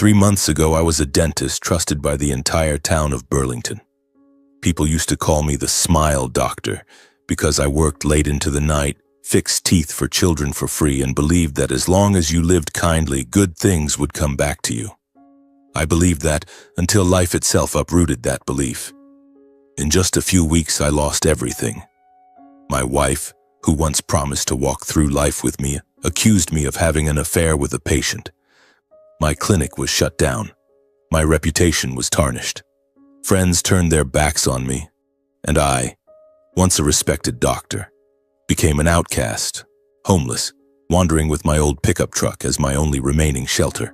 3 months ago, I was a dentist trusted by the entire town of Burlington. People used to call me the Smile Doctor because I worked late into the night, fixed teeth for children for free, and believed that as long as you lived kindly, good things would come back to you. I believed that until life itself uprooted that belief. In just a few weeks, I lost everything. My wife, who once promised to walk through life with me, accused me of having an affair with a patient. My clinic was shut down. My reputation was tarnished. Friends turned their backs on me, and I, once a respected doctor, became an outcast, homeless, wandering with my old pickup truck as my only remaining shelter.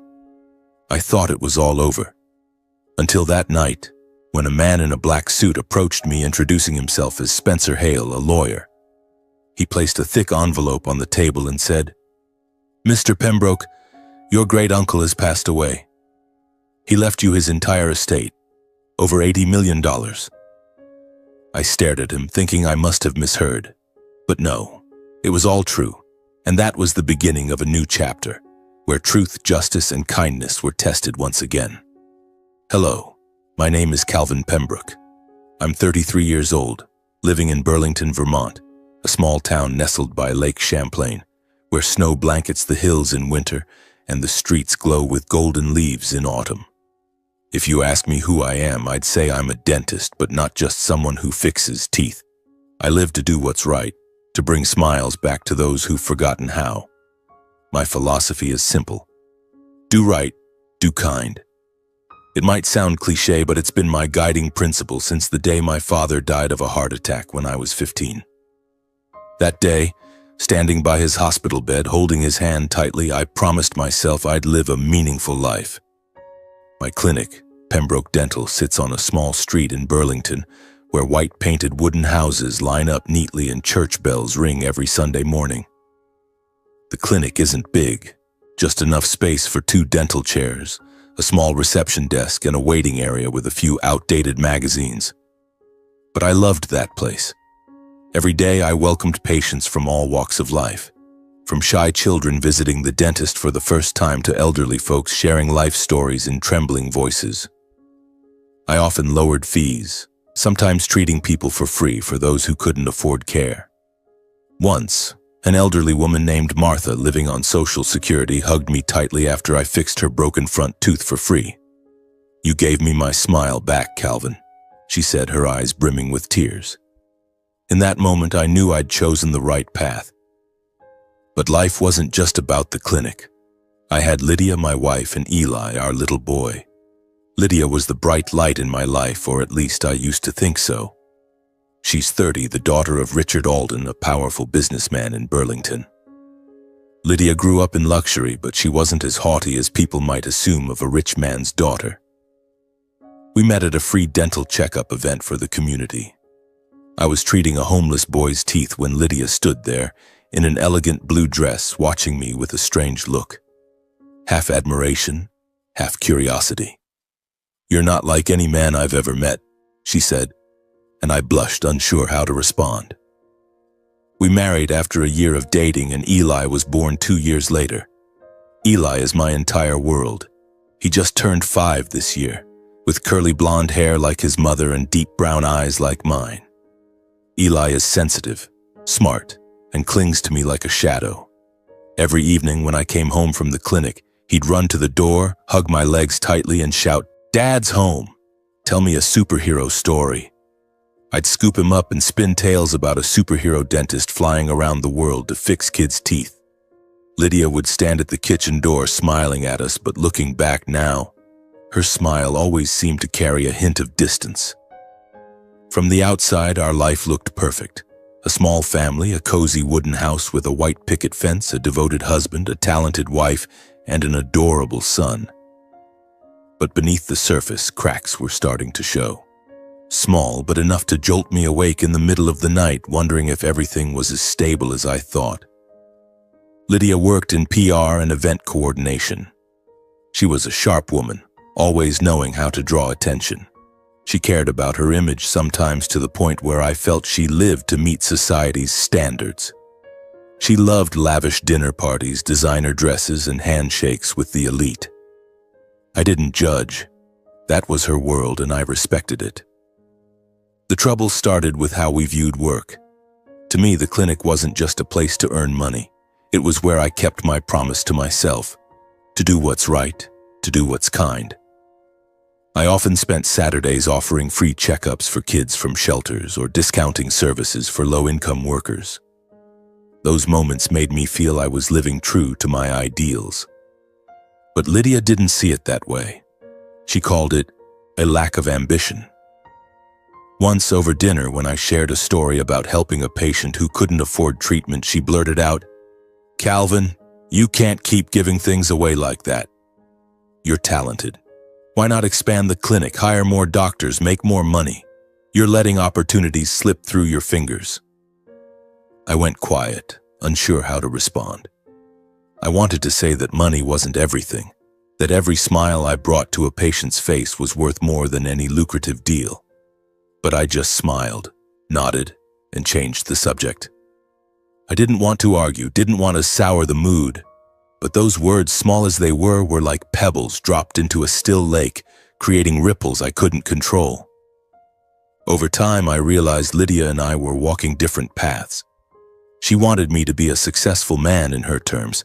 I thought it was all over, until that night, when a man in a black suit approached me introducing himself as Spencer Hale, a lawyer. He placed a thick envelope on the table and said, "Mr. Pembroke, your great-uncle has passed away. He left you his entire estate, over $80 million. I stared at him, thinking I must have misheard. But no, it was all true, and that was the beginning of a new chapter, where truth, justice, and kindness were tested once again. Hello, my name is Calvin Pembroke. I'm 33 years old, living in Burlington, Vermont, a small town nestled by Lake Champlain, where snow blankets the hills in winter and the streets glow with golden leaves in autumn. If you ask me who I am, I'd say I'm a dentist, but not just someone who fixes teeth. I live to do what's right, to bring smiles back to those who've forgotten how. My philosophy is simple. Do right, do kind. It might sound cliché, but it's been my guiding principle since the day my father died of a heart attack when I was 15. That day, standing by his hospital bed, holding his hand tightly, I promised myself I'd live a meaningful life. My clinic, Pembroke Dental, sits on a small street in Burlington, where white-painted wooden houses line up neatly and church bells ring every Sunday morning. The clinic isn't big, just enough space for 2 dental chairs, a small reception desk, and a waiting area with a few outdated magazines. But I loved that place. Every day I welcomed patients from all walks of life, from shy children visiting the dentist for the first time to elderly folks sharing life stories in trembling voices. I often lowered fees, sometimes treating people for free for those who couldn't afford care. Once, an elderly woman named Martha, living on Social Security, hugged me tightly after I fixed her broken front tooth for free. "You gave me my smile back, Calvin," she said, her eyes brimming with tears. In that moment, I knew I'd chosen the right path. But life wasn't just about the clinic. I had Lydia, my wife, and Eli, our little boy. Lydia was the bright light in my life, or at least I used to think so. She's 30, the daughter of Richard Alden, a powerful businessman in Burlington. Lydia grew up in luxury, but she wasn't as haughty as people might assume of a rich man's daughter. We met at a free dental checkup event for the community. I was treating a homeless boy's teeth when Lydia stood there, in an elegant blue dress, watching me with a strange look. Half admiration, half curiosity. "You're not like any man I've ever met," she said, and I blushed, unsure how to respond. We married after a year of dating, and Eli was born 2 years later. Eli is my entire world. He just turned 5 this year, with curly blonde hair like his mother and deep brown eyes like mine. Eli is sensitive, smart, and clings to me like a shadow. Every evening when I came home from the clinic, he'd run to the door, hug my legs tightly, and shout, "Dad's home! Tell me a superhero story." I'd scoop him up and spin tales about a superhero dentist flying around the world to fix kids' teeth. Lydia would stand at the kitchen door smiling at us, but looking back now, her smile always seemed to carry a hint of distance. From the outside, our life looked perfect. A small family, a cozy wooden house with a white picket fence, a devoted husband, a talented wife, and an adorable son. But beneath the surface, cracks were starting to show. Small, but enough to jolt me awake in the middle of the night, wondering if everything was as stable as I thought. Lydia worked in PR and event coordination. She was a sharp woman, always knowing how to draw attention. She cared about her image, sometimes to the point where I felt she lived to meet society's standards. She loved lavish dinner parties, designer dresses, and handshakes with the elite. I didn't judge. That was her world and I respected it. The trouble started with how we viewed work. To me, the clinic wasn't just a place to earn money. It was where I kept my promise to myself, to do what's right, to do what's kind. I often spent Saturdays offering free checkups for kids from shelters or discounting services for low-income workers. Those moments made me feel I was living true to my ideals. But Lydia didn't see it that way. She called it a lack of ambition. Once over dinner, when I shared a story about helping a patient who couldn't afford treatment, she blurted out, "Calvin, you can't keep giving things away like that. You're talented. Why not expand the clinic, hire more doctors, make more money? You're letting opportunities slip through your fingers." I went quiet, unsure how to respond. I wanted to say that money wasn't everything, that every smile I brought to a patient's face was worth more than any lucrative deal. But I just smiled, nodded, and changed the subject. I didn't want to argue, didn't want to sour the mood, but those words, small as they were like pebbles dropped into a still lake, creating ripples I couldn't control. Over time, I realized Lydia and I were walking different paths. She wanted me to be a successful man in her terms,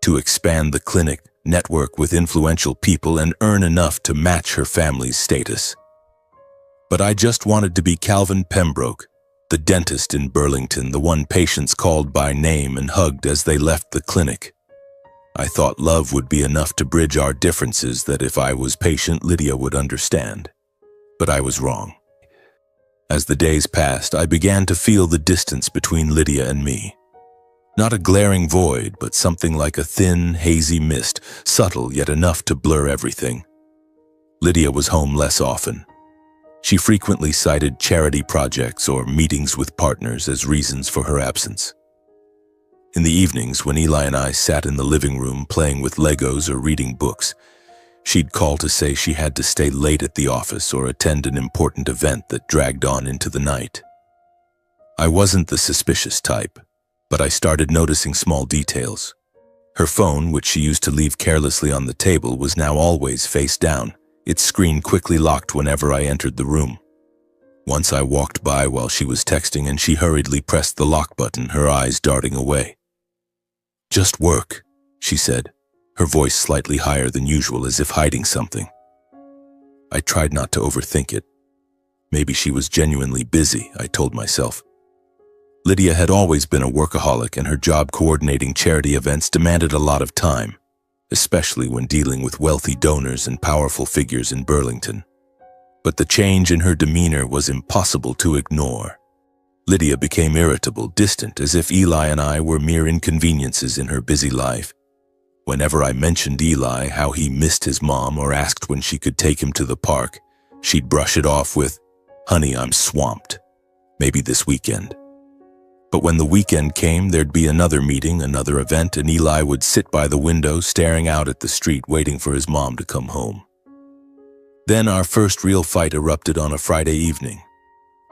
to expand the clinic, network with influential people, and earn enough to match her family's status. But I just wanted to be Calvin Pembroke, the dentist in Burlington, the one patients called by name and hugged as they left the clinic. I thought love would be enough to bridge our differences, that if I was patient, Lydia would understand. But I was wrong. As the days passed, I began to feel the distance between Lydia and me. Not a glaring void, but something like a thin, hazy mist, subtle yet enough to blur everything. Lydia was home less often. She frequently cited charity projects or meetings with partners as reasons for her absence. In the evenings, when Eli and I sat in the living room playing with Legos or reading books, she'd call to say she had to stay late at the office or attend an important event that dragged on into the night. I wasn't the suspicious type, but I started noticing small details. Her phone, which she used to leave carelessly on the table, was now always face down, its screen quickly locked whenever I entered the room. Once I walked by while she was texting and she hurriedly pressed the lock button, her eyes darting away. "Just work," she said, her voice slightly higher than usual, as if hiding something. I tried not to overthink it. Maybe she was genuinely busy, I told myself. Lydia had always been a workaholic, and her job coordinating charity events demanded a lot of time, especially when dealing with wealthy donors and powerful figures in Burlington. But the change in her demeanor was impossible to ignore. Lydia became irritable, distant, as if Eli and I were mere inconveniences in her busy life. Whenever I mentioned Eli, how he missed his mom, or asked when she could take him to the park, she'd brush it off with, "Honey, I'm swamped. Maybe this weekend." But when the weekend came, there'd be another meeting, another event, and Eli would sit by the window staring out at the street, waiting for his mom to come home. Then our first real fight erupted on a Friday evening.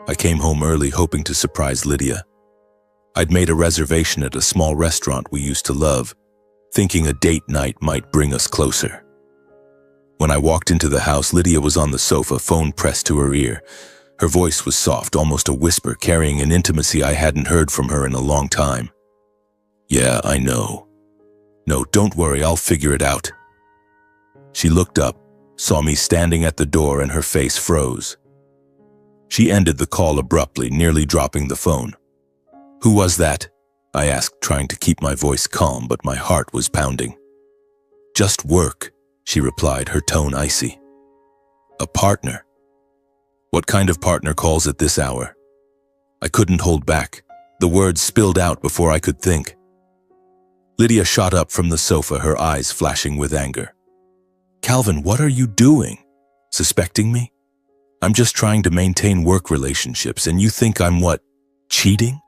I came home early, hoping to surprise Lydia. I'd made a reservation at a small restaurant we used to love, thinking a date night might bring us closer. When I walked into the house, Lydia was on the sofa, phone pressed to her ear. Her voice was soft, almost a whisper, carrying an intimacy I hadn't heard from her in a long time. "Yeah, I know. No, don't worry, I'll figure it out." She looked up, saw me standing at the door, and her face froze. She ended the call abruptly, nearly dropping the phone. "Who was that?" I asked, trying to keep my voice calm, but my heart was pounding. "Just work," she replied, her tone icy. "A partner? What kind of partner calls at this hour?" I couldn't hold back. The words spilled out before I could think. Lydia shot up from the sofa, her eyes flashing with anger. "Calvin, what are you doing? Suspecting me? I'm just trying to maintain work relationships, and you think I'm what, cheating?"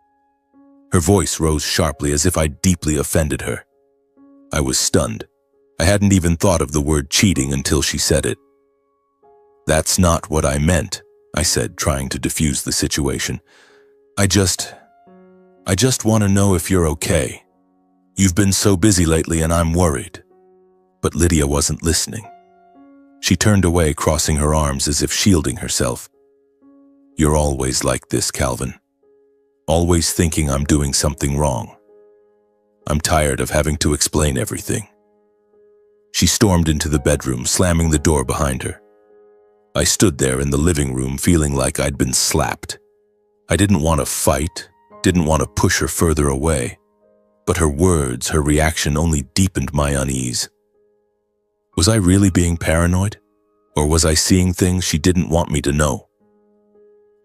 Her voice rose sharply, as if I'd deeply offended her. I was stunned. I hadn't even thought of the word cheating until she said it. "That's not what I meant," I said, trying to defuse the situation. I just want to know if you're okay. You've been so busy lately and I'm worried." But Lydia wasn't listening. She turned away, crossing her arms as if shielding herself. "You're always like this, Calvin. Always thinking I'm doing something wrong. I'm tired of having to explain everything." She stormed into the bedroom, slamming the door behind her. I stood there in the living room feeling like I'd been slapped. I didn't want to fight, didn't want to push her further away, but her words, her reaction only deepened my unease. Was I really being paranoid? Or was I seeing things she didn't want me to know?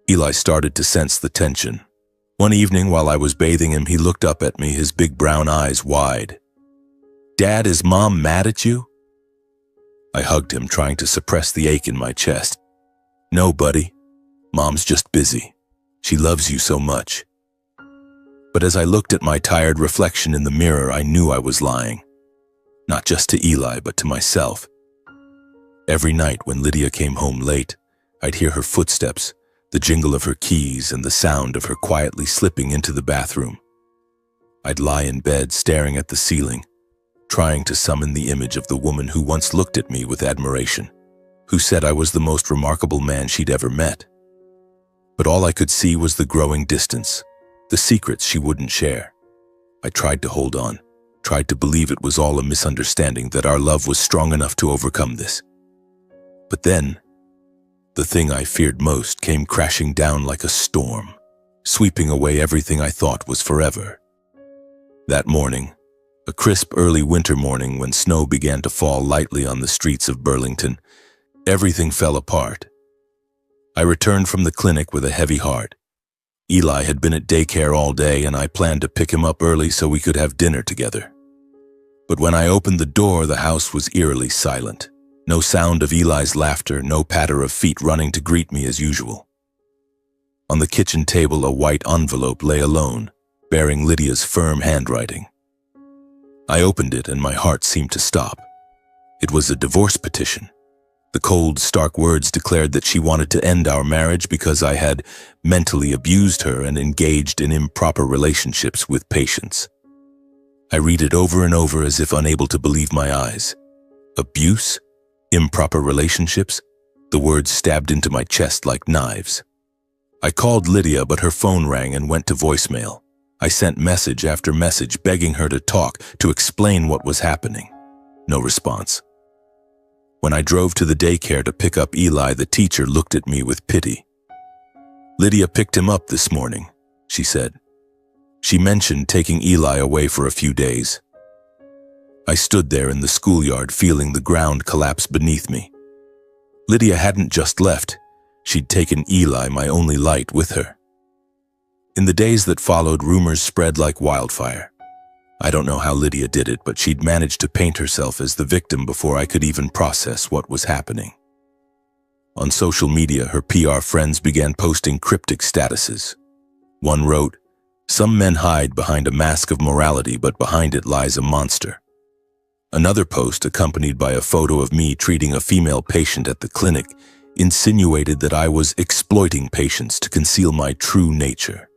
Eli started to sense the tension. One evening while I was bathing him, he looked up at me, his big brown eyes wide. "Dad, is Mom mad at you?" I hugged him, trying to suppress the ache in my chest. "No, buddy. Mom's just busy. She loves you so much." But as I looked at my tired reflection in the mirror, I knew I was lying. Not just to Eli, but to myself. Every night when Lydia came home late, I'd hear her footsteps, the jingle of her keys, and the sound of her quietly slipping into the bathroom. I'd lie in bed staring at the ceiling, trying to summon the image of the woman who once looked at me with admiration, who said I was the most remarkable man she'd ever met. But all I could see was the growing distance, the secrets she wouldn't share. I tried to hold on, tried to believe it was all a misunderstanding, that our love was strong enough to overcome this. But then, the thing I feared most came crashing down like a storm, sweeping away everything I thought was forever. That morning, a crisp early winter morning when snow began to fall lightly on the streets of Burlington, everything fell apart. I returned from the clinic with a heavy heart. Eli had been at daycare all day, and I planned to pick him up early so we could have dinner together. But when I opened the door, the house was eerily silent. No sound of Eli's laughter, no patter of feet running to greet me as usual. On the kitchen table, a white envelope lay alone, bearing Lydia's firm handwriting. I opened it and my heart seemed to stop. It was a divorce petition. The cold, stark words declared that she wanted to end our marriage because I had mentally abused her and engaged in improper relationships with patients. I read it over and over as if unable to believe my eyes. Abuse? Improper relationships? The words stabbed into my chest like knives. I called Lydia, but her phone rang and went to voicemail. I sent message after message begging her to talk, to explain what was happening. No response. When I drove to the daycare to pick up Eli, the teacher looked at me with pity. "Lydia picked him up this morning," she said. She mentioned taking Eli away for a few days. I stood there in the schoolyard feeling the ground collapse beneath me. Lydia hadn't just left. She'd taken Eli, my only light, with her. In the days that followed, rumors spread like wildfire. I don't know how Lydia did it, but she'd managed to paint herself as the victim before I could even process what was happening. On social media, her PR friends began posting cryptic statuses. One wrote, "Some men hide behind a mask of morality, but behind it lies a monster." Another post, accompanied by a photo of me treating a female patient at the clinic, insinuated that I was exploiting patients to conceal my true nature.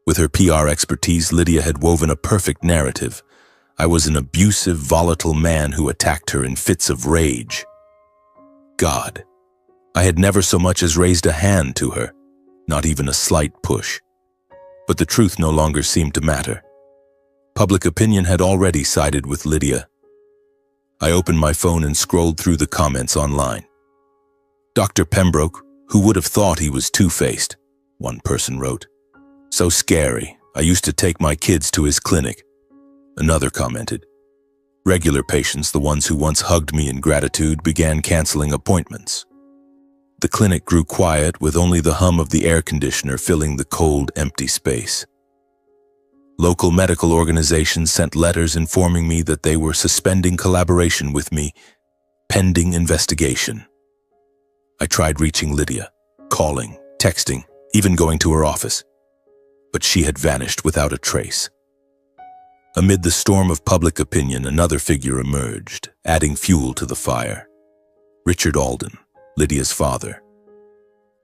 With her PR expertise, Lydia had woven a perfect narrative. I was an abusive, volatile man who attacked her in fits of rage. God, I had never so much as raised a hand to her, not even a slight push. But the truth no longer seemed to matter. Public opinion had already sided with Lydia. I opened my phone and scrolled through the comments online. "Dr. Pembroke, who would have thought he was two-faced?" one person wrote. "So scary. I used to take my kids to his clinic." Another commented. Regular patients, the ones who once hugged me in gratitude, began canceling appointments. The clinic grew quiet, with only the hum of the air conditioner filling the cold, empty space. Local medical organizations sent letters informing me that they were suspending collaboration with me, pending investigation. I tried reaching Lydia, calling, texting, even going to her office. But she had vanished without a trace. Amid the storm of public opinion, another figure emerged, adding fuel to the fire. Richard Alden, Lydia's father.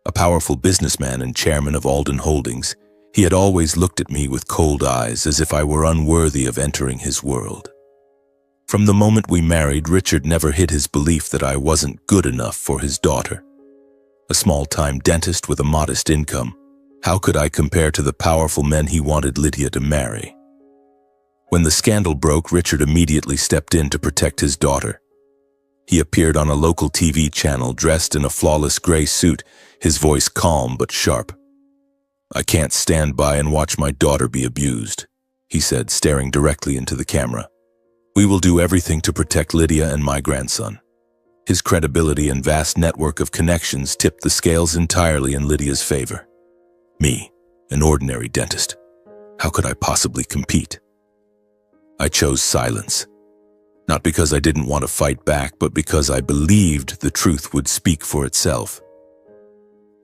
A powerful businessman and chairman of Alden Holdings, he had always looked at me with cold eyes, as if I were unworthy of entering his world. From the moment we married, Richard never hid his belief that I wasn't good enough for his daughter. A small-time dentist with a modest income, how could I compare to the powerful men he wanted Lydia to marry? When the scandal broke, Richard immediately stepped in to protect his daughter. He appeared on a local TV channel dressed in a flawless gray suit, his voice calm but sharp. "I can't stand by and watch my daughter be abused," he said, staring directly into the camera. "We will do everything to protect Lydia and my grandson." His credibility and vast network of connections tipped the scales entirely in Lydia's favor. Me, an ordinary dentist. How could I possibly compete? I chose silence. Not because I didn't want to fight back, but because I believed the truth would speak for itself.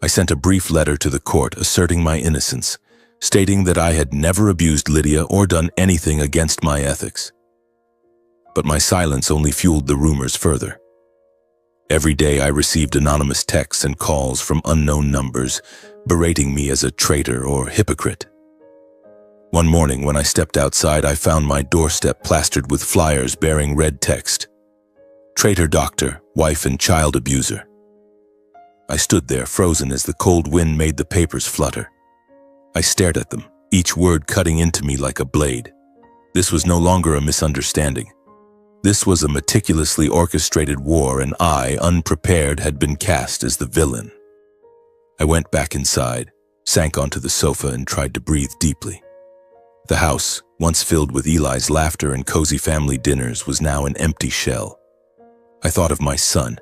I sent a brief letter to the court asserting my innocence, stating that I had never abused Lydia or done anything against my ethics. But my silence only fueled the rumors further. Every day I received anonymous texts and calls from unknown numbers, berating me as a traitor or hypocrite. One morning when I stepped outside, I found my doorstep plastered with flyers bearing red text: "Traitor doctor, wife and child abuser." I stood there frozen as the cold wind made the papers flutter. I stared at them, each word cutting into me like a blade. This was no longer a misunderstanding. This was a meticulously orchestrated war, and I, unprepared, had been cast as the villain. I went back inside, sank onto the sofa, and tried to breathe deeply. The house, once filled with Eli's laughter and cozy family dinners, was now an empty shell. I thought of my son,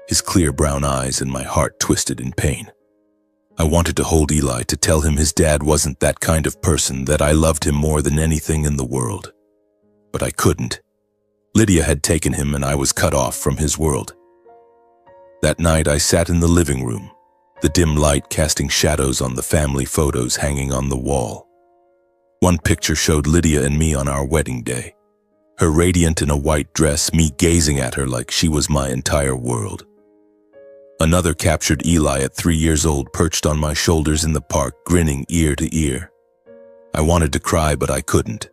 his clear brown eyes, and my heart twisted in pain. I wanted to hold Eli, to tell him his dad wasn't that kind of person, that I loved him more than anything in the world. But I couldn't. Lydia had taken him, and I was cut off from his world. That night I sat in the living room, the dim light casting shadows on the family photos hanging on the wall. One picture showed Lydia and me on our wedding day, her radiant in a white dress, me gazing at her like she was my entire world. Another captured Eli at 3 years old, perched on my shoulders in the park, grinning ear to ear. I wanted to cry, but I couldn't.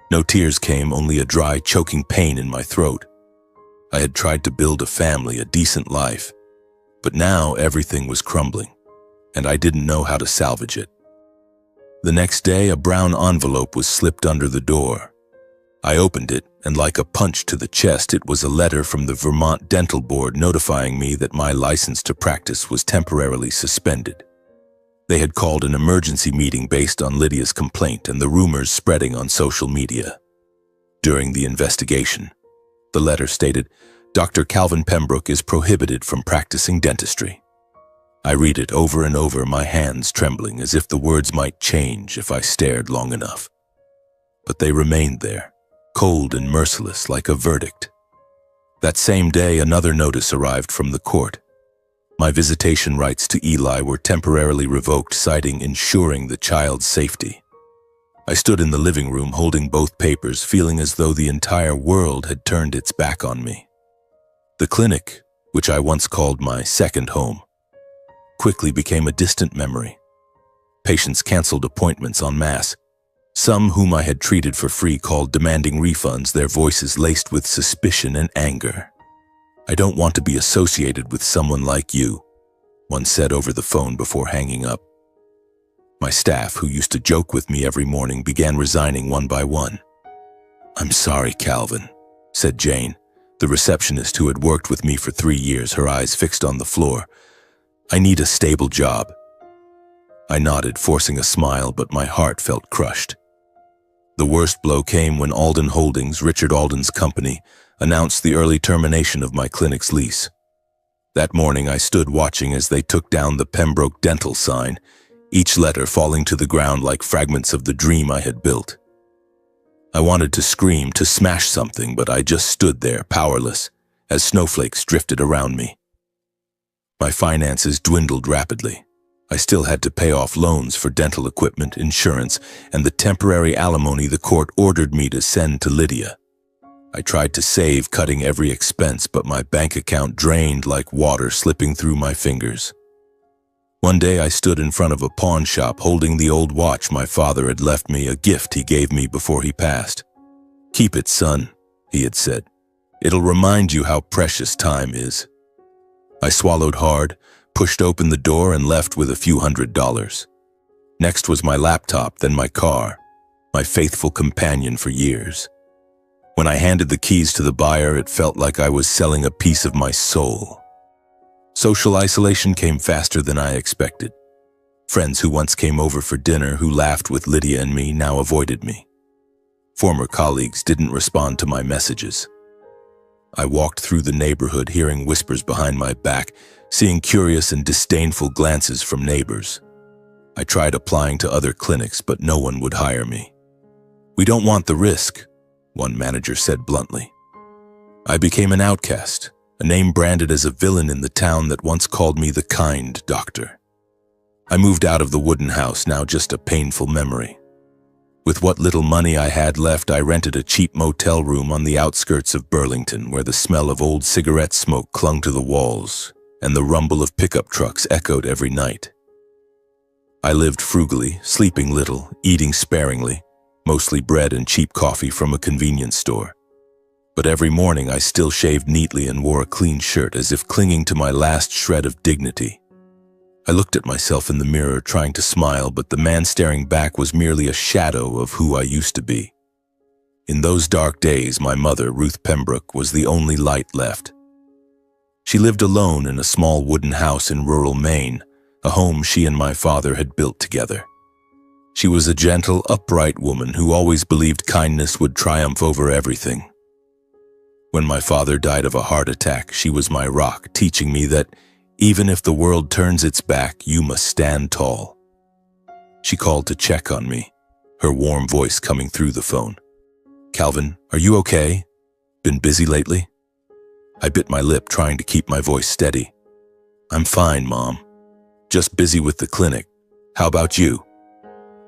No tears came, only a dry, choking pain in my throat. I had tried to build a family, a decent life, but now everything was crumbling, and I didn't know how to salvage it. The next day, a brown envelope was slipped under the door. I opened it, and like a punch to the chest, it was a letter from the Vermont Dental Board notifying me that my license to practice was temporarily suspended. They had called an emergency meeting based on Lydia's complaint and the rumors spreading on social media. During the investigation, the letter stated, "Dr. Calvin Pembroke is prohibited from practicing dentistry." I read it over and over, my hands trembling as if the words might change if I stared long enough. But they remained there, cold and merciless like a verdict. That same day, another notice arrived from the court. My visitation rights to Eli were temporarily revoked, citing ensuring the child's safety. I stood in the living room holding both papers, feeling as though the entire world had turned its back on me. The clinic, which I once called my second home, quickly became a distant memory. Patients canceled appointments en masse. Some whom I had treated for free called demanding refunds, their voices laced with suspicion and anger. "I don't want to be associated with someone like you," one said over the phone before hanging up. My staff, who used to joke with me every morning, began resigning one by one. "I'm sorry, Calvin," said Jane, the receptionist who had worked with me for 3 years, her eyes fixed on the floor. "I need a stable job." I nodded, forcing a smile, but my heart felt crushed. The worst blow came when Alden Holdings, Richard Alden's company, announced the early termination of my clinic's lease. That morning I stood watching as they took down the Pembroke Dental sign, each letter falling to the ground like fragments of the dream I had built. I wanted to scream, to smash something, but I just stood there, powerless, as snowflakes drifted around me. My finances dwindled rapidly. I still had to pay off loans for dental equipment, insurance, and the temporary alimony the court ordered me to send to Lydia. I tried to save, cutting every expense, but my bank account drained like water slipping through my fingers. One day I stood in front of a pawn shop holding the old watch my father had left me, a gift he gave me before he passed. "Keep it, son," he had said. "It'll remind you how precious time is." I swallowed hard, pushed open the door, and left with a few $100s. Next was my laptop, then my car, my faithful companion for years. When I handed the keys to the buyer, it felt like I was selling a piece of my soul. Social isolation came faster than I expected. Friends who once came over for dinner, who laughed with Lydia and me, now avoided me. Former colleagues didn't respond to my messages. I walked through the neighborhood, hearing whispers behind my back, seeing curious and disdainful glances from neighbors. I tried applying to other clinics, but no one would hire me. "We don't want the risk," one manager said bluntly. I became an outcast, a name branded as a villain in the town that once called me the kind doctor. I moved out of the wooden house, now just a painful memory. With what little money I had left, I rented a cheap motel room on the outskirts of Burlington, where the smell of old cigarette smoke clung to the walls and the rumble of pickup trucks echoed every night. I lived frugally, sleeping little, eating sparingly, mostly bread and cheap coffee from a convenience store. But every morning I still shaved neatly and wore a clean shirt, as if clinging to my last shred of dignity. I looked at myself in the mirror, trying to smile, but the man staring back was merely a shadow of who I used to be. In those dark days, my mother, Ruth Pembroke, was the only light left. She lived alone in a small wooden house in rural Maine, a home she and my father had built together. She was a gentle, upright woman who always believed kindness would triumph over everything. When my father died of a heart attack, she was my rock, teaching me that even if the world turns its back, you must stand tall. She called to check on me, her warm voice coming through the phone. "Calvin, are you okay? Been busy lately?" I bit my lip, trying to keep my voice steady. "I'm fine, Mom. Just busy with the clinic. How about you?"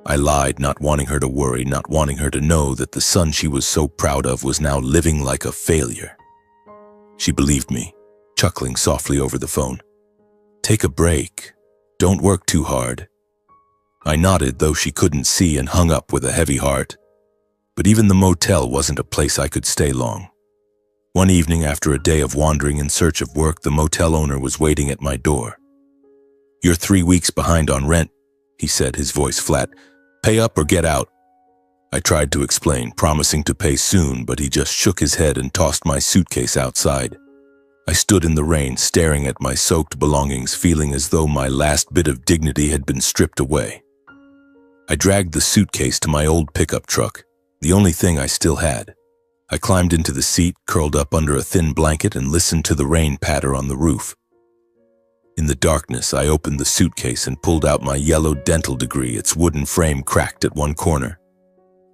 I lied, not wanting her to worry, not wanting her to know that the son she was so proud of was now living like a failure. She believed me, chuckling softly over the phone. "Take a break. Don't work too hard." I nodded, though she couldn't see, and hung up with a heavy heart. But even the motel wasn't a place I could stay long. One evening, after a day of wandering in search of work, the motel owner was waiting at my door. "You're 3 weeks behind on rent," he said, his voice flat. "Pay up or get out." I tried to explain, promising to pay soon, but he just shook his head and tossed my suitcase outside. I stood in the rain, staring at my soaked belongings, feeling as though my last bit of dignity had been stripped away. I dragged the suitcase to my old pickup truck, the only thing I still had. I climbed into the seat, curled up under a thin blanket, and listened to the rain patter on the roof. In the darkness, I opened the suitcase and pulled out my yellow dental degree, its wooden frame cracked at one corner.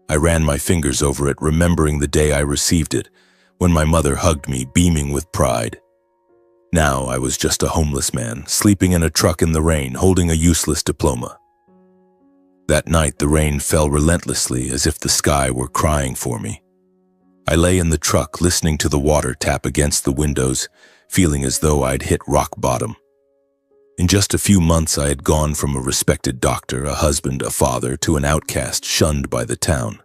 I ran my fingers over it, remembering the day I received it, when my mother hugged me, beaming with pride. Now I was just a homeless man, sleeping in a truck in the rain, holding a useless diploma. That night, the rain fell relentlessly, as if the sky were crying for me. I lay in the truck, listening to the water tap against the windows, feeling as though I'd hit rock bottom. In just a few months, I had gone from a respected doctor, a husband, a father, to an outcast shunned by the town.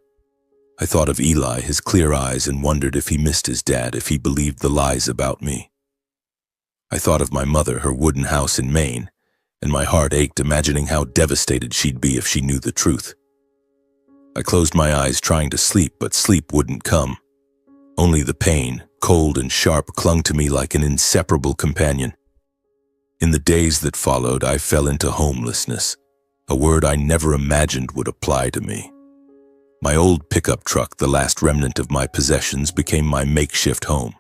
I thought of Eli, his clear eyes, and wondered if he missed his dad, if he believed the lies about me. I thought of my mother, her wooden house in Maine, and my heart ached, imagining how devastated she'd be if she knew the truth. I closed my eyes, trying to sleep, but sleep wouldn't come. Only the pain, cold and sharp, clung to me like an inseparable companion. In the days that followed, I fell into homelessness, a word I never imagined would apply to me. My old pickup truck, the last remnant of my possessions, became my makeshift home.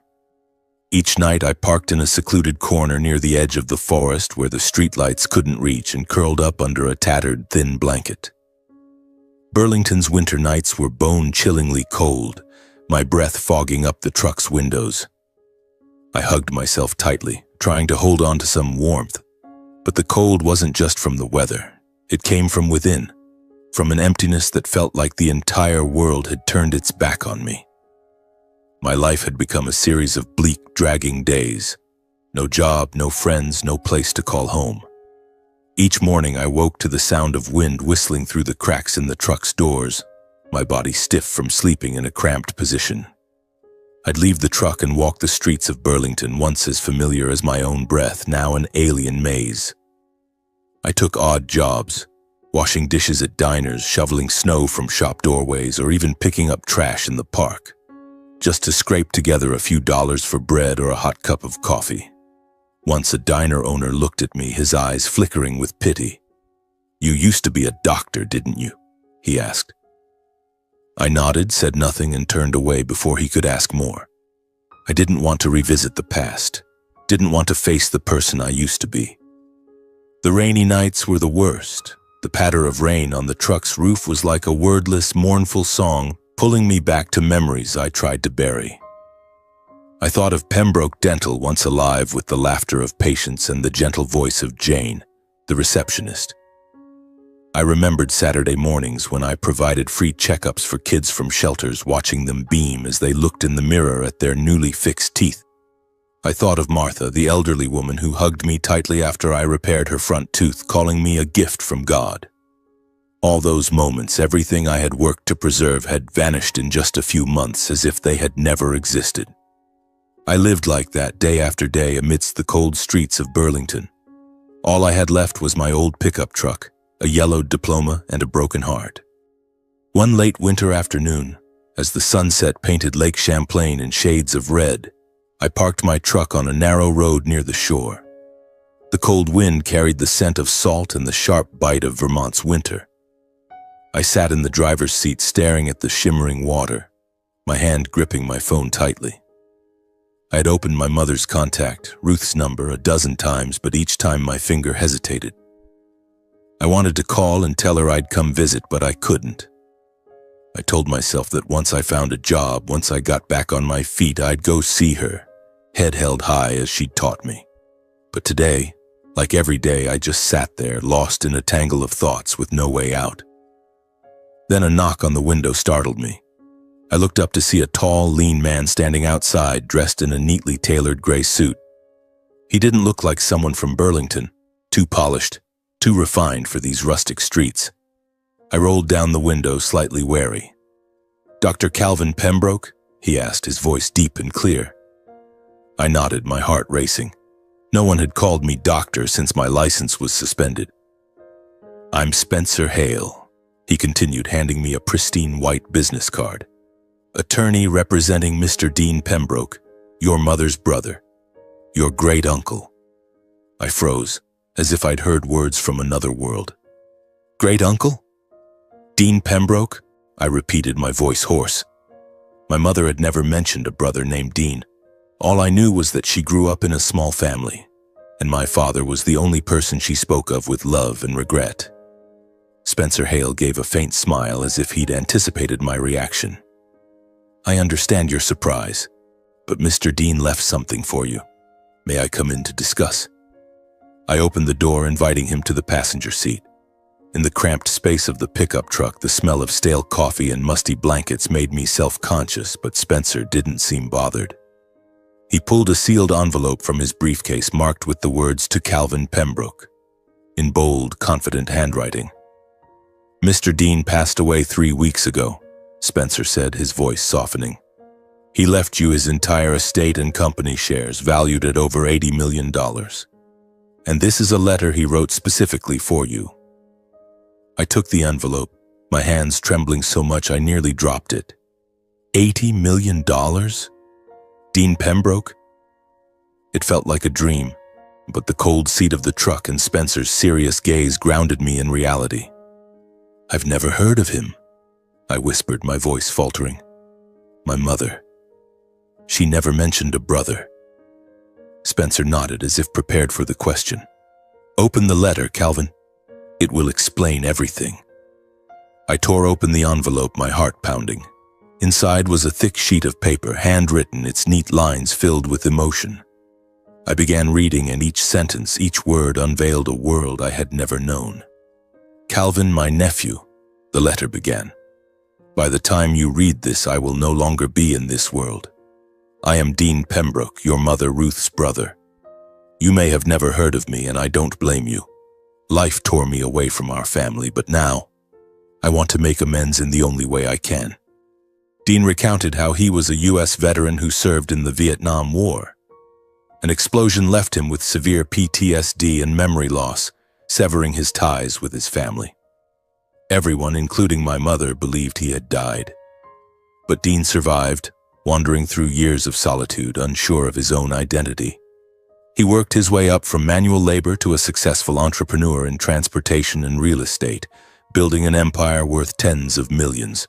Each night I parked in a secluded corner near the edge of the forest where the streetlights couldn't reach, and curled up under a tattered, thin blanket. Burlington's winter nights were bone-chillingly cold, my breath fogging up the truck's windows. I hugged myself tightly, trying to hold on to some warmth. But the cold wasn't just from the weather. It came from within, from an emptiness that felt like the entire world had turned its back on me. My life had become a series of bleak, dragging days. No job, no friends, no place to call home. Each morning I woke to the sound of wind whistling through the cracks in the truck's doors, my body stiff from sleeping in a cramped position. I'd leave the truck and walk the streets of Burlington, once as familiar as my own breath, now an alien maze. I took odd jobs, washing dishes at diners, shoveling snow from shop doorways, or even picking up trash in the park, just to scrape together a few dollars for bread or a hot cup of coffee. Once a diner owner looked at me, his eyes flickering with pity. "You used to be a doctor, didn't you?" he asked. I nodded, said nothing, and turned away before he could ask more. I didn't want to revisit the past, didn't want to face the person I used to be. The rainy nights were the worst. The patter of rain on the truck's roof was like a wordless, mournful song, pulling me back to memories I tried to bury. I thought of Pembroke Dental, once alive, with the laughter of patients and the gentle voice of Jane, the receptionist. I remembered Saturday mornings when I provided free checkups for kids from shelters, watching them beam as they looked in the mirror at their newly fixed teeth. I thought of Martha, the elderly woman who hugged me tightly after I repaired her front tooth, calling me a gift from God. All those moments, everything I had worked to preserve, had vanished in just a few months, as if they had never existed. I lived like that day after day amidst the cold streets of Burlington. All I had left was my old pickup truck, a yellowed diploma, and a broken heart. One late winter afternoon, as the sunset painted Lake Champlain in shades of red, I parked my truck on a narrow road near the shore. The cold wind carried the scent of salt and the sharp bite of Vermont's winter. I sat in the driver's seat staring at the shimmering water, my hand gripping my phone tightly. I had opened my mother's contact, Ruth's number, a dozen times, but each time my finger hesitated. I wanted to call and tell her I'd come visit, but I couldn't. I told myself that once I found a job, once I got back on my feet, I'd go see her, head held high as she'd taught me. But today, like every day, I just sat there, lost in a tangle of thoughts with no way out. Then a knock on the window startled me. I looked up to see a tall, lean man standing outside, dressed in a neatly tailored gray suit. He didn't look like someone from Burlington, too polished, too refined for these rustic streets. I rolled down the window, slightly wary. "Dr. Calvin Pembroke?" he asked, his voice deep and clear. I nodded, my heart racing. No one had called me doctor since my license was suspended. "I'm Spencer Hale," he continued, handing me a pristine white business card. "Attorney representing Mr. Dean Pembroke, your mother's brother, your great uncle." I froze, as if I'd heard words from another world. "Great uncle? Dean Pembroke?" I repeated, my voice hoarse. My mother had never mentioned a brother named Dean. All I knew was that she grew up in a small family, and my father was the only person she spoke of with love and regret. Spencer Hale gave a faint smile, as if he'd anticipated my reaction. "I understand your surprise, but Mr. Dean left something for you. May I come in to discuss?" I opened the door, inviting him to the passenger seat. In the cramped space of the pickup truck, the smell of stale coffee and musty blankets made me self-conscious, but Spencer didn't seem bothered. He pulled a sealed envelope from his briefcase, marked with the words "To Calvin Pembroke," in bold, confident handwriting. "Mr. Dean passed away 3 weeks ago," Spencer said, his voice softening. "He left you his entire estate and company shares, valued at over $80 million. And this is a letter he wrote specifically for you." I took the envelope, my hands trembling so much I nearly dropped it. $80 million? Dean Pembroke? It felt like a dream, but the cold seat of the truck and Spencer's serious gaze grounded me in reality. "I've never heard of him," I whispered, my voice faltering. "My mother. She never mentioned a brother." Spencer nodded, as if prepared for the question. "Open the letter, Calvin. It will explain everything." I tore open the envelope, my heart pounding. Inside was a thick sheet of paper, handwritten, its neat lines filled with emotion. I began reading, and each sentence, each word unveiled a world I had never known. "Calvin, my nephew," the letter began. "By the time you read this, I will no longer be in this world. I am Dean Pembroke, your mother Ruth's brother. You may have never heard of me, and I don't blame you. Life tore me away from our family, but now I want to make amends in the only way I can. Dean recounted how he was a U.S. veteran who served in the Vietnam War. An explosion left him with severe PTSD and memory loss, severing his ties with his family. Everyone, including my mother, believed he had died. But Dean survived, wandering through years of solitude, unsure of his own identity. He worked his way up from manual labor to a successful entrepreneur in transportation and real estate, building an empire worth tens of millions.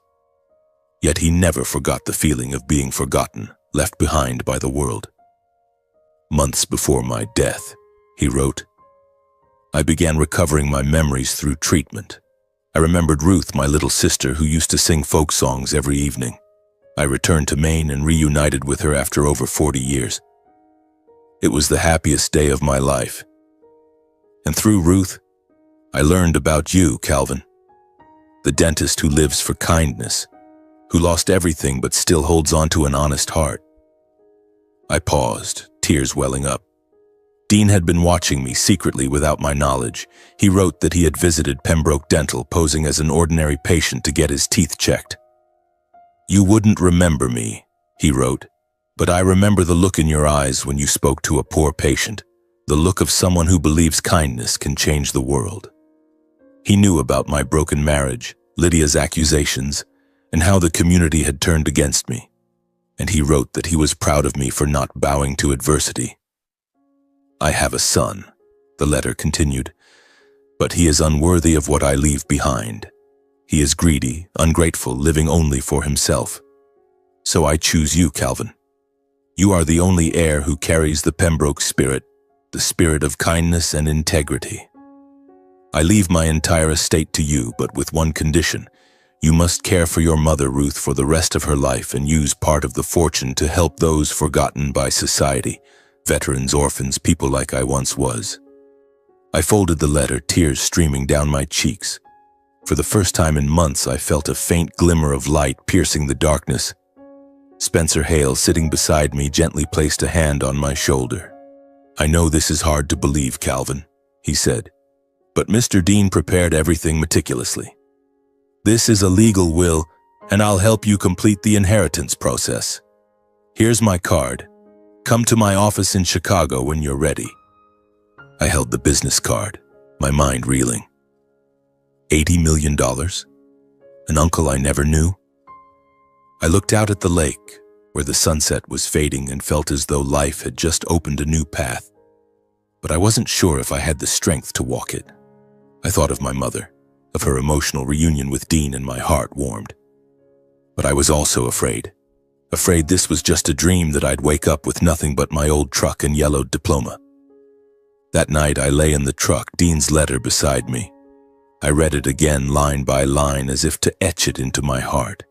Yet he never forgot the feeling of being forgotten, left behind by the world. Months before my death, he wrote, I began recovering my memories through treatment. I remembered Ruth, my little sister, who used to sing folk songs every evening. I returned to Maine and reunited with her after over 40 years. It was the happiest day of my life. And through Ruth, I learned about you, Calvin, the dentist who lives for kindness, who lost everything but still holds on to an honest heart. I paused, tears welling up. Dean had been watching me secretly without my knowledge. He wrote that he had visited Pembroke Dental, posing as an ordinary patient to get his teeth checked. You wouldn't remember me, he wrote, but I remember the look in your eyes when you spoke to a poor patient, the look of someone who believes kindness can change the world. He knew about my broken marriage, Lydia's accusations, and how the community had turned against me. And he wrote that he was proud of me for not bowing to adversity. I have a son, the letter continued, but he is unworthy of what I leave behind. He is greedy, ungrateful, living only for himself. So I choose you, Calvin. You are the only heir who carries the Pembroke spirit, the spirit of kindness and integrity. I leave my entire estate to you, but with one condition. You must care for your mother, Ruth, for the rest of her life and use part of the fortune to help those forgotten by society, veterans, orphans, people like I once was. I folded the letter, tears streaming down my cheeks. For the first time in months, I felt a faint glimmer of light piercing the darkness. Spencer Hale, sitting beside me, gently placed a hand on my shoulder. I know this is hard to believe, Calvin, he said, but Mr. Dean prepared everything meticulously. This is a legal will, and I'll help you complete the inheritance process. Here's my card. Come to my office in Chicago when you're ready. I held the business card, my mind reeling. $80 million? An uncle I never knew? I looked out at the lake, where the sunset was fading, and felt as though life had just opened a new path. But I wasn't sure if I had the strength to walk it. I thought of my mother, of her emotional reunion with Dean, and my heart warmed. But I was also afraid this was just a dream, that I'd wake up with nothing but my old truck and yellowed diploma. That night I lay in the truck, Dean's letter beside me. I read it again, line by line, as if to etch it into my heart.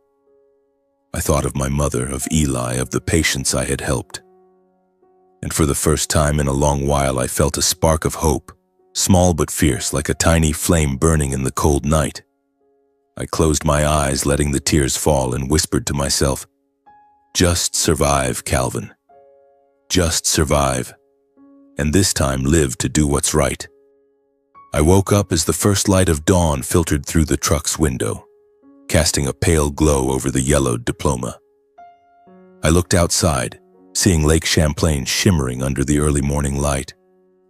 I thought of my mother, of Eli, of the patients I had helped. And for the first time in a long while, I felt a spark of hope, small but fierce, like a tiny flame burning in the cold night. I closed my eyes, letting the tears fall, and whispered to myself, just survive, Calvin. Just survive. And this time live to do what's right. I woke up as the first light of dawn filtered through the truck's window, casting a pale glow over the yellowed diploma. I looked outside, seeing Lake Champlain shimmering under the early morning light,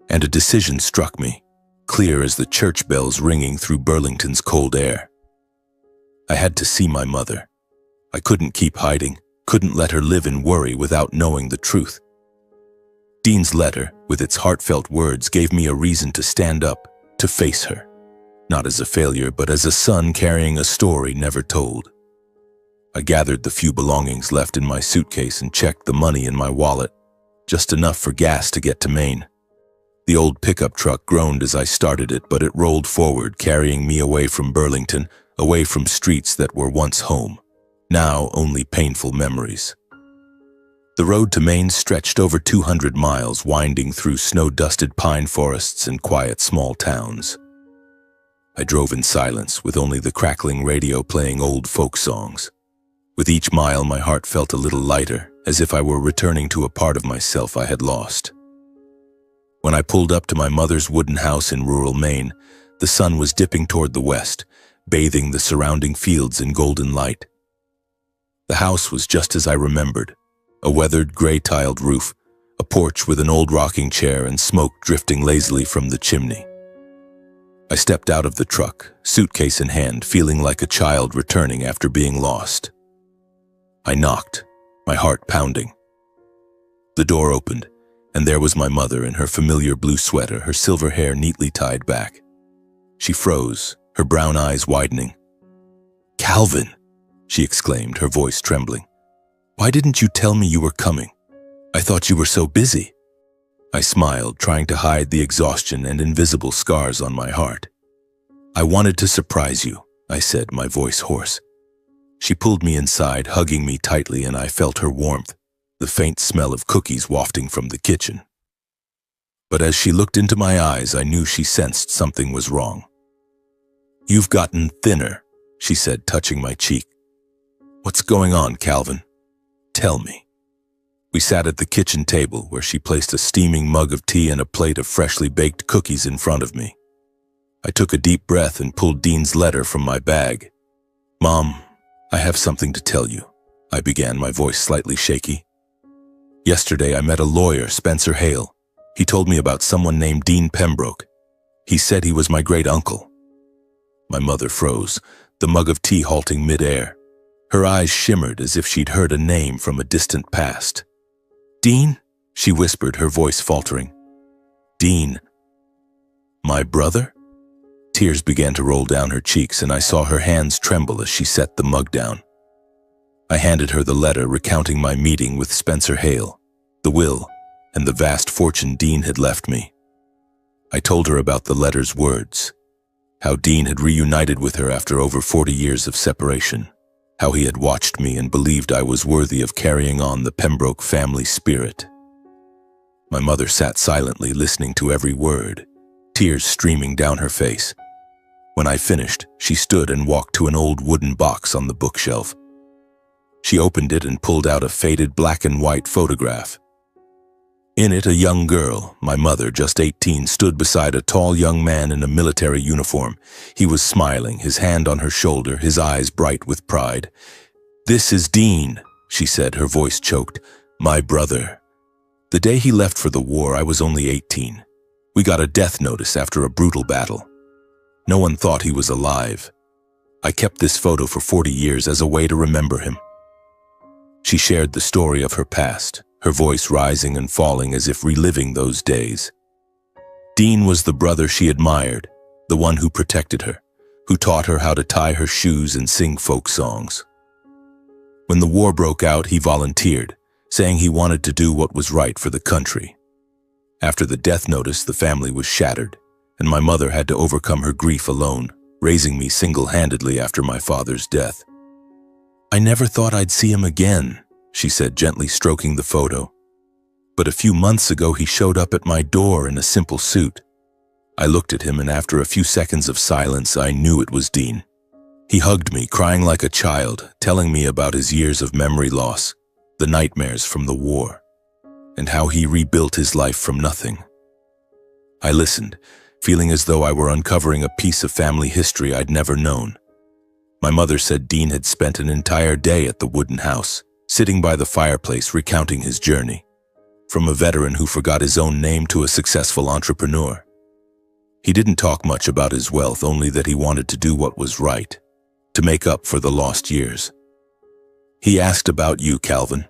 and a decision struck me, clear as the church bells ringing through Burlington's cold air. I had to see my mother. I couldn't keep hiding, couldn't let her live in worry without knowing the truth. Dean's letter, with its heartfelt words, gave me a reason to stand up, to face her, not as a failure, but as a son carrying a story never told. I gathered the few belongings left in my suitcase and checked the money in my wallet, just enough for gas to get to Maine. The old pickup truck groaned as I started it, but it rolled forward, carrying me away from Burlington, away from streets that were once home, now only painful memories. The road to Maine stretched over 200 miles, winding through snow-dusted pine forests and quiet small towns. I drove in silence, with only the crackling radio playing old folk songs. With each mile, my heart felt a little lighter, as if I were returning to a part of myself I had lost. When I pulled up to my mother's wooden house in rural Maine, the sun was dipping toward the west, bathing the surrounding fields in golden light. The house was just as I remembered. A weathered, gray-tiled roof, a porch with an old rocking chair and smoke drifting lazily from the chimney. I stepped out of the truck, suitcase in hand, feeling like a child returning after being lost. I knocked, my heart pounding. The door opened, and there was my mother in her familiar blue sweater, her silver hair neatly tied back. She froze, her brown eyes widening. "Calvin!" she exclaimed, her voice trembling. "Why didn't you tell me you were coming? I thought you were so busy." I smiled, trying to hide the exhaustion and invisible scars on my heart. "I wanted to surprise you," I said, my voice hoarse. She pulled me inside, hugging me tightly, and I felt her warmth, the faint smell of cookies wafting from the kitchen. But as she looked into my eyes, I knew she sensed something was wrong. "You've gotten thinner," she said, touching my cheek. "What's going on, Calvin? Tell me." We sat at the kitchen table, where she placed a steaming mug of tea and a plate of freshly baked cookies in front of me. I took a deep breath and pulled Dean's letter from my bag. "Mom, I have something to tell you," I began, my voice slightly shaky. "Yesterday I met a lawyer, Spencer Hale. He told me about someone named Dean Pembroke. He said he was my great-uncle." My mother froze, the mug of tea halting mid-air. Her eyes shimmered as if she'd heard a name from a distant past. "Dean?" she whispered, her voice faltering. "Dean. My brother?" Tears began to roll down her cheeks, and I saw her hands tremble as she set the mug down. I handed her the letter recounting my meeting with Spencer Hale, the will, and the vast fortune Dean had left me. I told her about the letter's words, how Dean had reunited with her after over 40 years of separation, how he had watched me and believed I was worthy of carrying on the Pembroke family spirit. My mother sat silently, listening to every word, tears streaming down her face. When I finished, she stood and walked to an old wooden box on the bookshelf. She opened it and pulled out a faded black and white photograph. In it, a young girl, my mother, just 18, stood beside a tall young man in a military uniform. He was smiling, his hand on her shoulder, his eyes bright with pride. "This is Dean," she said, her voice choked. "My brother. The day he left for the war, I was only 18. We got a death notice after a brutal battle. No one thought he was alive. I kept this photo for 40 years as a way to remember him." She shared the story of her past, her voice rising and falling as if reliving those days. Dean was the brother she admired, the one who protected her, who taught her how to tie her shoes and sing folk songs. When the war broke out, he volunteered, saying he wanted to do what was right for the country. After the death notice, the family was shattered, and my mother had to overcome her grief alone, raising me single-handedly after my father's death. "I never thought I'd see him again," she said, gently stroking the photo. "But a few months ago he showed up at my door in a simple suit. I looked at him, and after a few seconds of silence, I knew it was Dean. He hugged me, crying like a child, telling me about his years of memory loss, the nightmares from the war, and how he rebuilt his life from nothing." I listened, feeling as though I were uncovering a piece of family history I'd never known. My mother said Dean had spent an entire day at the wooden house, sitting by the fireplace recounting his journey, from a veteran who forgot his own name to a successful entrepreneur. He didn't talk much about his wealth, only that he wanted to do what was right, to make up for the lost years. "He asked about you, Calvin,"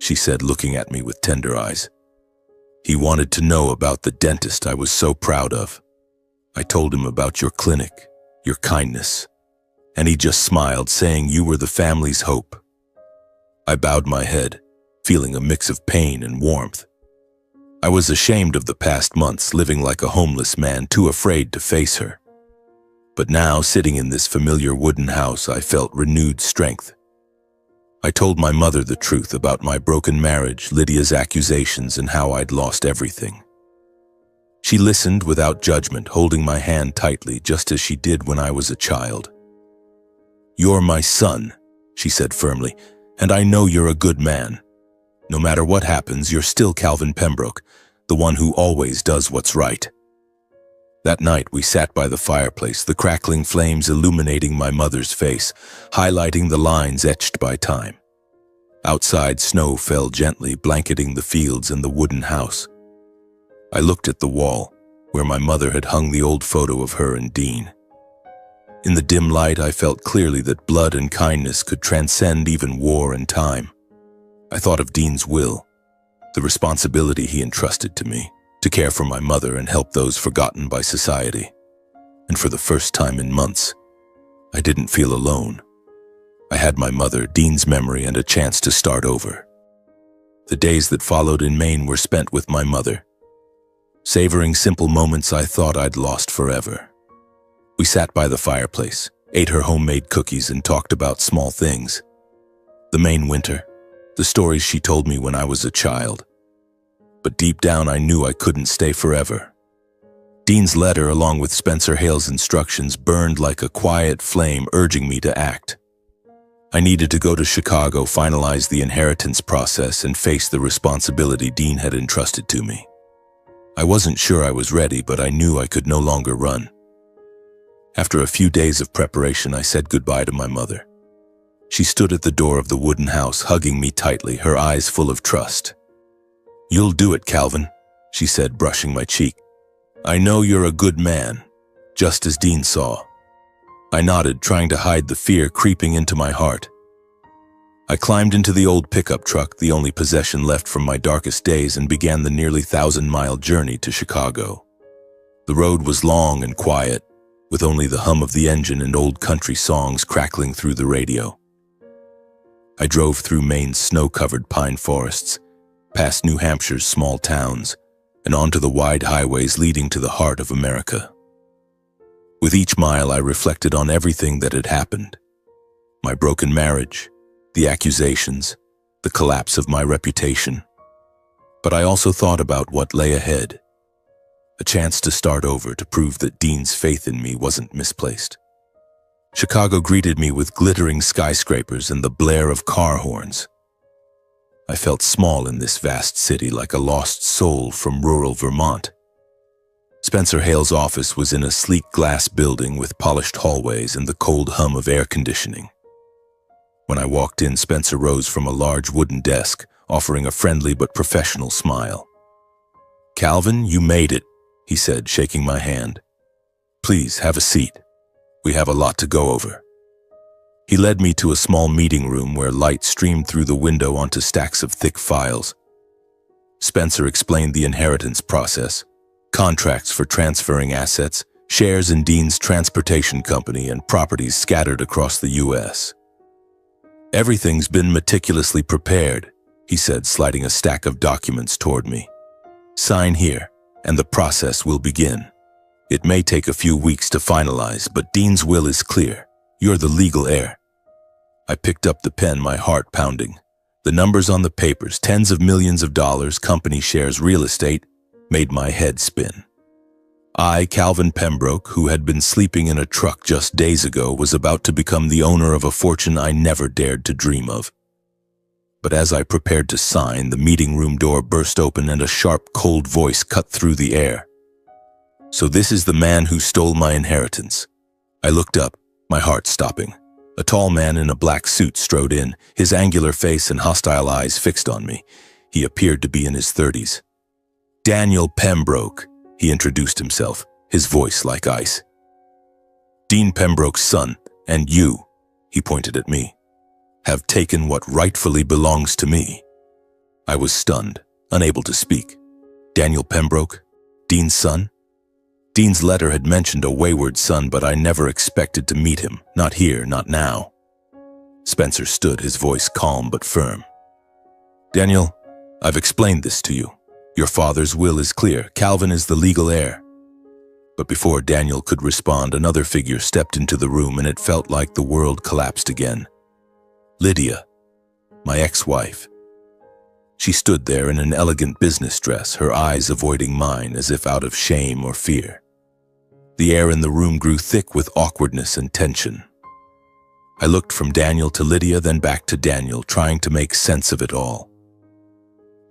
she said, looking at me with tender eyes. "He wanted to know about the dentist I was so proud of. I told him about your clinic, your kindness, and he just smiled, saying you were the family's hope." I bowed my head, feeling a mix of pain and warmth. I was ashamed of the past months, living like a homeless man, too afraid to face her. But now, sitting in this familiar wooden house, I felt renewed strength. I told my mother the truth about my broken marriage, Lydia's accusations, and how I'd lost everything. She listened without judgment, holding my hand tightly, just as she did when I was a child. "You're my son," she said firmly, "and I know you're a good man. No matter what happens, you're still Calvin Pembroke, the one who always does what's right." That night, we sat by the fireplace, the crackling flames illuminating my mother's face, highlighting the lines etched by time. Outside, snow fell gently, blanketing the fields and the wooden house. I looked at the wall, where my mother had hung the old photo of her and Dean. In the dim light, I felt clearly that blood and kindness could transcend even war and time. I thought of Dean's will, the responsibility he entrusted to me, to care for my mother and help those forgotten by society. And for the first time in months, I didn't feel alone. I had my mother, Dean's memory, and a chance to start over. The days that followed in Maine were spent with my mother, savoring simple moments I thought I'd lost forever. We sat by the fireplace, ate her homemade cookies, and talked about small things. The Maine winter, the stories she told me when I was a child. But deep down I knew I couldn't stay forever. Dean's letter, along with Spencer Hale's instructions, burned like a quiet flame, urging me to act. I needed to go to Chicago, finalize the inheritance process, and face the responsibility Dean had entrusted to me. I wasn't sure I was ready, but I knew I could no longer run. After a few days of preparation, I said goodbye to my mother. She stood at the door of the wooden house, hugging me tightly, her eyes full of trust. "You'll do it, Calvin," she said, brushing my cheek. "I know you're a good man, just as Dean saw." I nodded, trying to hide the fear creeping into my heart. I climbed into the old pickup truck, the only possession left from my darkest days, and began the nearly 1,000-mile journey to Chicago. The road was long and quiet, with only the hum of the engine and old country songs crackling through the radio. I drove through Maine's snow-covered pine forests, past New Hampshire's small towns, and onto the wide highways leading to the heart of America. With each mile, I reflected on everything that had happened. My broken marriage, the accusations, the collapse of my reputation. But I also thought about what lay ahead. A chance to start over, to prove that Dean's faith in me wasn't misplaced. Chicago greeted me with glittering skyscrapers and the blare of car horns. I felt small in this vast city, like a lost soul from rural Vermont. Spencer Hale's office was in a sleek glass building with polished hallways and the cold hum of air conditioning. When I walked in, Spencer rose from a large wooden desk, offering a friendly but professional smile. "Calvin, you made it," he said, shaking my hand. "Please, have a seat. We have a lot to go over." He led me to a small meeting room where light streamed through the window onto stacks of thick files. Spencer explained the inheritance process, contracts for transferring assets, shares in Dean's transportation company, and properties scattered across the U.S. "Everything's been meticulously prepared," he said, sliding a stack of documents toward me. "Sign here, and the process will begin. It may take a few weeks to finalize, but Dean's will is clear. You're the legal heir." I picked up the pen, my heart pounding. The numbers on the papers, tens of millions of dollars, company shares, real estate, made my head spin. I, Calvin Pembroke, who had been sleeping in a truck just days ago, was about to become the owner of a fortune I never dared to dream of. But as I prepared to sign, the meeting room door burst open and a sharp, cold voice cut through the air. "So this is the man who stole my inheritance." I looked up, my heart stopping. A tall man in a black suit strode in, his angular face and hostile eyes fixed on me. He appeared to be in his 30s. "Daniel Pembroke," he introduced himself, his voice like ice. "Dean Pembroke's son, and you," he pointed at me, "have taken what rightfully belongs to me." I was stunned, unable to speak. Daniel Pembroke? Dean's son? Dean's letter had mentioned a wayward son, but I never expected to meet him. Not here, not now. Spencer stood, his voice calm but firm. "Daniel, I've explained this to you. Your father's will is clear. Calvin is the legal heir." But before Daniel could respond, another figure stepped into the room, and it felt like the world collapsed again. Lydia, my ex-wife. She stood there in an elegant business dress, her eyes avoiding mine as if out of shame or fear. The air in the room grew thick with awkwardness and tension. I looked from Daniel to Lydia, then back to Daniel, trying to make sense of it all.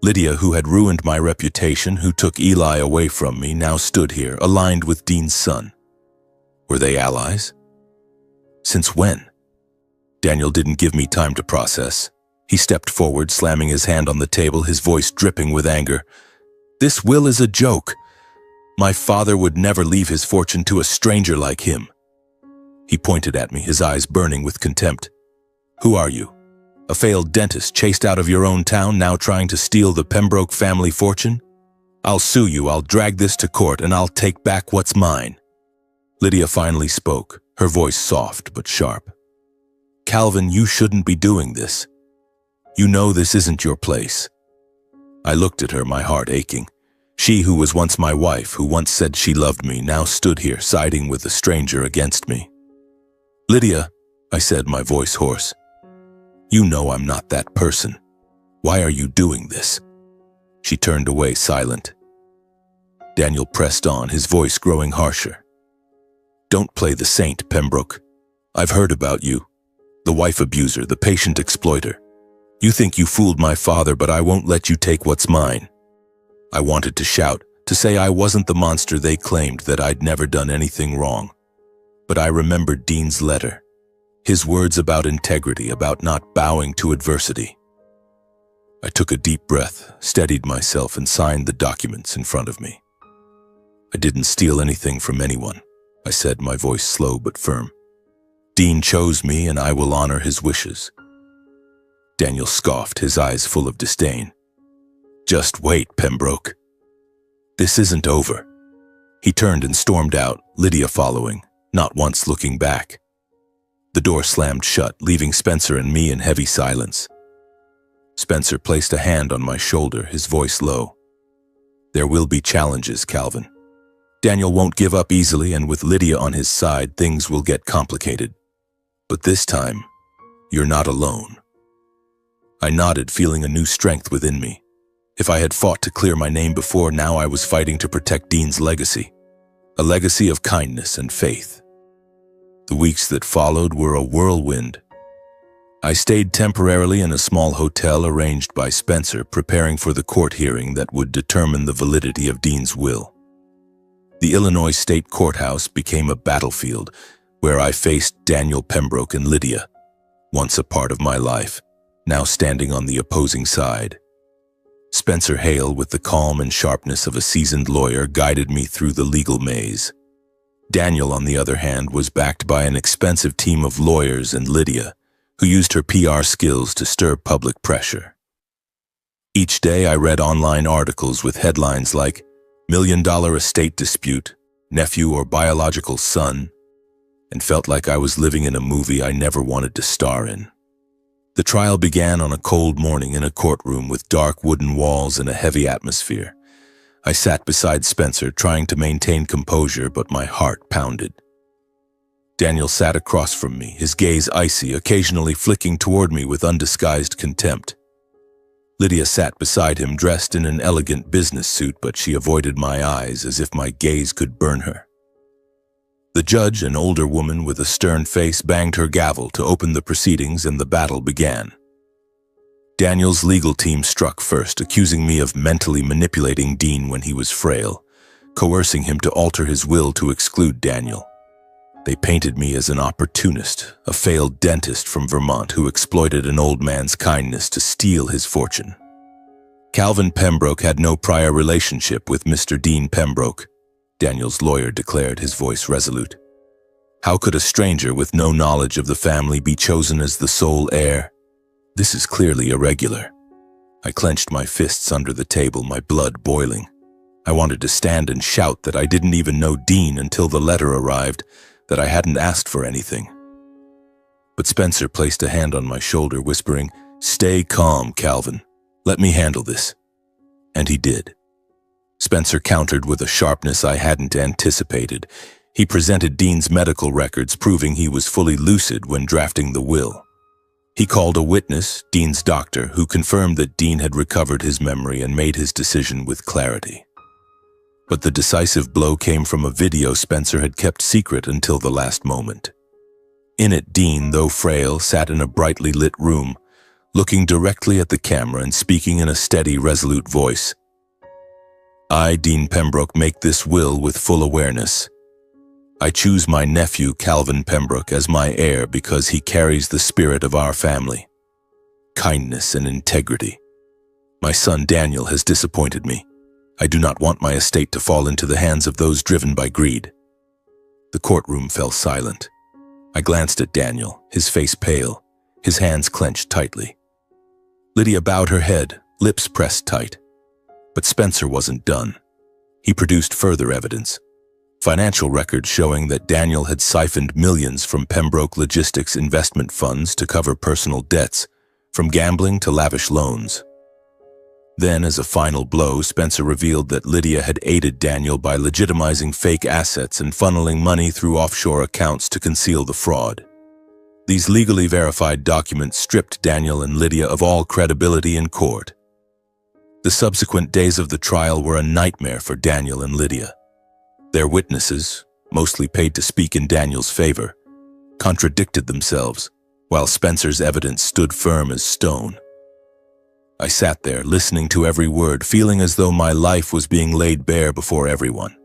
Lydia, who had ruined my reputation, who took Eli away from me, now stood here, aligned with Dean's son. Were they allies? Since when? Daniel didn't give me time to process. He stepped forward, slamming his hand on the table, his voice dripping with anger. "This will is a joke. My father would never leave his fortune to a stranger like him." He pointed at me, his eyes burning with contempt. "Who are you? A failed dentist chased out of your own town, now trying to steal the Pembroke family fortune? I'll sue you, I'll drag this to court, and I'll take back what's mine." Lydia finally spoke, her voice soft but sharp. "Calvin, you shouldn't be doing this. You know this isn't your place." I looked at her, my heart aching. She who was once my wife, who once said she loved me, now stood here siding with a stranger against me. "Lydia," I said, my voice hoarse, "you know I'm not that person. Why are you doing this?" She turned away, silent. Daniel pressed on, his voice growing harsher. "Don't play the saint, Pembroke. I've heard about you. The wife abuser, the patient exploiter. You think you fooled my father, but I won't let you take what's mine." I wanted to shout, to say I wasn't the monster they claimed, that I'd never done anything wrong. But I remembered Dean's letter, his words about integrity, about not bowing to adversity. I took a deep breath, steadied myself, and signed the documents in front of me. "I didn't steal anything from anyone," I said, my voice slow but firm. "Dean chose me, and I will honor his wishes." Daniel scoffed, his eyes full of disdain. "Just wait, Pembroke. This isn't over." He turned and stormed out, Lydia following, not once looking back. The door slammed shut, leaving Spencer and me in heavy silence. Spencer placed a hand on my shoulder, his voice low. "There will be challenges, Calvin. Daniel won't give up easily, and with Lydia on his side, things will get complicated. But this time, you're not alone." I nodded, feeling a new strength within me. If I had fought to clear my name before, now I was fighting to protect Dean's legacy. A legacy of kindness and faith. The weeks that followed were a whirlwind. I stayed temporarily in a small hotel arranged by Spencer, preparing for the court hearing that would determine the validity of Dean's will. The Illinois State Courthouse became a battlefield where I faced Daniel Pembroke and Lydia, once a part of my life, now standing on the opposing side. Spencer Hale, with the calm and sharpness of a seasoned lawyer, guided me through the legal maze. Daniel, on the other hand, was backed by an expensive team of lawyers, and Lydia, who used her PR skills to stir public pressure. Each day I read online articles with headlines like $1 million estate dispute, nephew or biological son, and felt like I was living in a movie I never wanted to star in. The trial began on a cold morning in a courtroom with dark wooden walls and a heavy atmosphere. I sat beside Spencer, trying to maintain composure, but my heart pounded. Daniel sat across from me, his gaze icy, occasionally flicking toward me with undisguised contempt. Lydia sat beside him, dressed in an elegant business suit, but she avoided my eyes as if my gaze could burn her. The judge, an older woman with a stern face, banged her gavel to open the proceedings, and the battle began. Daniel's legal team struck first, accusing me of mentally manipulating Dean when he was frail, coercing him to alter his will to exclude Daniel. They painted me as an opportunist, a failed dentist from Vermont who exploited an old man's kindness to steal his fortune. Calvin Pembroke had no prior relationship with Mr. Dean Pembroke, Daniel's lawyer declared, his voice resolute. How could a stranger with no knowledge of the family be chosen as the sole heir? This is clearly irregular. I clenched my fists under the table, my blood boiling. I wanted to stand and shout that I didn't even know Dean until the letter arrived, that I hadn't asked for anything. But Spencer placed a hand on my shoulder, whispering, "Stay calm, Calvin. Let me handle this." And he did. Spencer countered with a sharpness I hadn't anticipated. He presented Dean's medical records, proving he was fully lucid when drafting the will. He called a witness, Dean's doctor, who confirmed that Dean had recovered his memory and made his decision with clarity. But the decisive blow came from a video Spencer had kept secret until the last moment. In it, Dean, though frail, sat in a brightly lit room, looking directly at the camera and speaking in a steady, resolute voice. "I, Dean Pembroke, make this will with full awareness. I choose my nephew, Calvin Pembroke, as my heir because he carries the spirit of our family. kindness, and integrity. My son Daniel has disappointed me. I do not want my estate to fall into the hands of those driven by greed." The courtroom fell silent. I glanced at Daniel, his face pale, his hands clenched tightly. Lydia bowed her head, lips pressed tight. But Spencer wasn't done. He produced further evidence. Financial records showing that Daniel had siphoned millions from Pembroke Logistics investment funds to cover personal debts, from gambling to lavish loans. Then, as a final blow, Spencer revealed that Lydia had aided Daniel by legitimizing fake assets and funneling money through offshore accounts to conceal the fraud. These legally verified documents stripped Daniel and Lydia of all credibility in court. The subsequent days of the trial were a nightmare for Daniel and Lydia. Their witnesses, mostly paid to speak in Daniel's favor, contradicted themselves, while Spencer's evidence stood firm as stone. I sat there, listening to every word, feeling as though my life was being laid bare before everyone.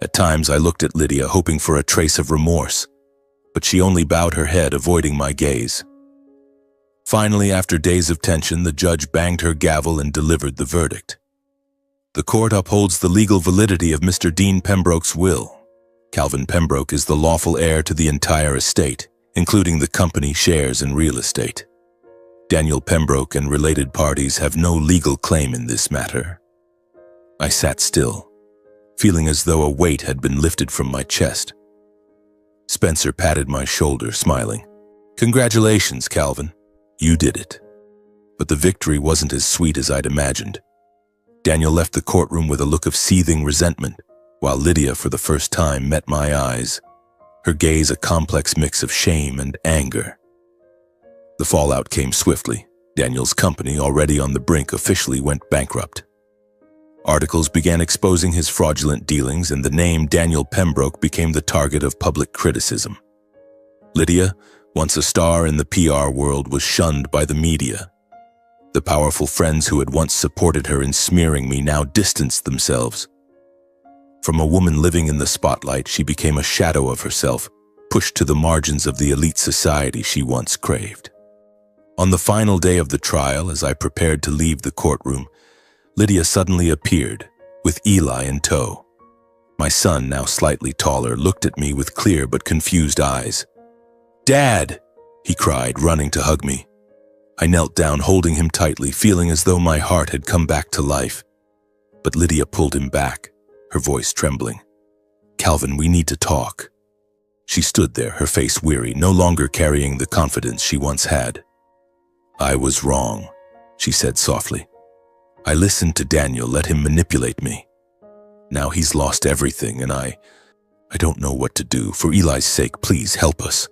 At times I looked at Lydia, hoping for a trace of remorse, but she only bowed her head, avoiding my gaze. Finally, after days of tension, the judge banged her gavel and delivered the verdict. The court upholds the legal validity of Mr. Dean Pembroke's will. Calvin Pembroke is the lawful heir to the entire estate, including the company shares and real estate. Daniel Pembroke and related parties have no legal claim in this matter. I sat still, feeling as though a weight had been lifted from my chest. Spencer patted my shoulder, smiling. "Congratulations, Calvin. You did it." But the victory wasn't as sweet as I'd imagined. Daniel left the courtroom with a look of seething resentment, while Lydia, for the first time, met my eyes, her gaze a complex mix of shame and anger. The fallout came swiftly. Daniel's company, already on the brink, officially went bankrupt. Articles began exposing his fraudulent dealings, and the name Daniel Pembroke became the target of public criticism. Lydia, once a star in the PR world, was shunned by the media. The powerful friends who had once supported her in smearing me now distanced themselves. From a woman living in the spotlight, she became a shadow of herself, pushed to the margins of the elite society she once craved. On the final day of the trial, as I prepared to leave the courtroom, Lydia suddenly appeared, with Eli in tow. My son, now slightly taller, looked at me with clear but confused eyes. "Dad!" he cried, running to hug me. I knelt down, holding him tightly, feeling as though my heart had come back to life. But Lydia pulled him back, her voice trembling. "Calvin, we need to talk." She stood there, her face weary, no longer carrying the confidence she once had. "I was wrong," she said softly. "I listened to Daniel, let him manipulate me. Now he's lost everything, and I don't know what to do. For Eli's sake, please help us."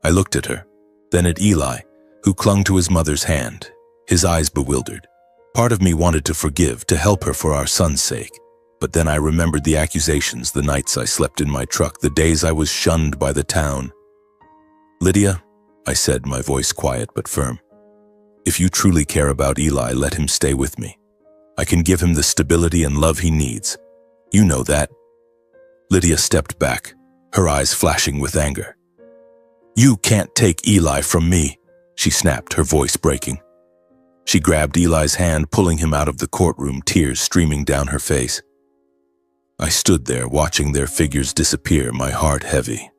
I looked at her, then at Eli, who clung to his mother's hand, his eyes bewildered. Part of me wanted to forgive, to help her for our son's sake. But then I remembered the accusations, the nights I slept in my truck, the days I was shunned by the town. "Lydia," I said, my voice quiet but firm, "if you truly care about Eli, let him stay with me. I can give him the stability and love he needs. You know that." Lydia stepped back, her eyes flashing with anger. "You can't take Eli from me," she snapped, her voice breaking. She grabbed Eli's hand, pulling him out of the courtroom, tears streaming down her face. I stood there, watching their figures disappear, my heart heavy.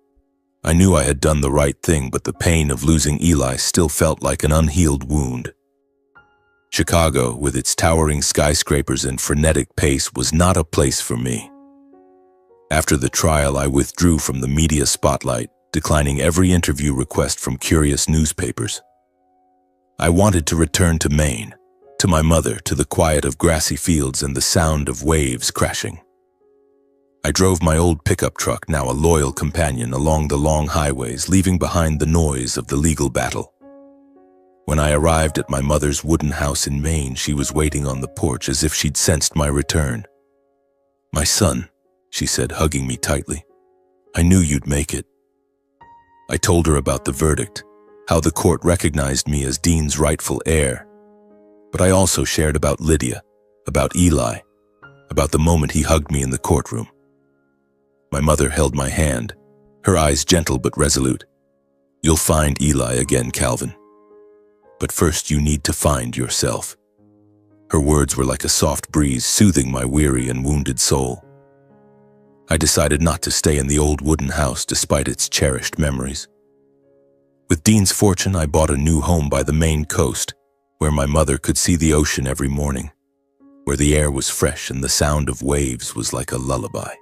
I knew I had done the right thing, but the pain of losing Eli still felt like an unhealed wound. Chicago, with its towering skyscrapers and frenetic pace, was not a place for me. After the trial, I withdrew from the media spotlight, declining every interview request from curious newspapers. I wanted to return to Maine, to my mother, to the quiet of grassy fields and the sound of waves crashing. I drove my old pickup truck, now a loyal companion, along the long highways, leaving behind the noise of the legal battle. When I arrived at my mother's wooden house in Maine, she was waiting on the porch as if she'd sensed my return. "My son," she said, hugging me tightly, "I knew you'd make it." I told her about the verdict, how the court recognized me as Dean's rightful heir. But I also shared about Lydia, about Eli, about the moment he hugged me in the courtroom. My mother held my hand, her eyes gentle but resolute. "You'll find Eli again, Calvin." but first you need to find yourself." Her words were like a soft breeze soothing my weary and wounded soul. I decided not to stay in the old wooden house despite its cherished memories. With Dean's fortune, I bought a new home by the Maine coast, where my mother could see the ocean every morning, where the air was fresh and the sound of waves was like a lullaby.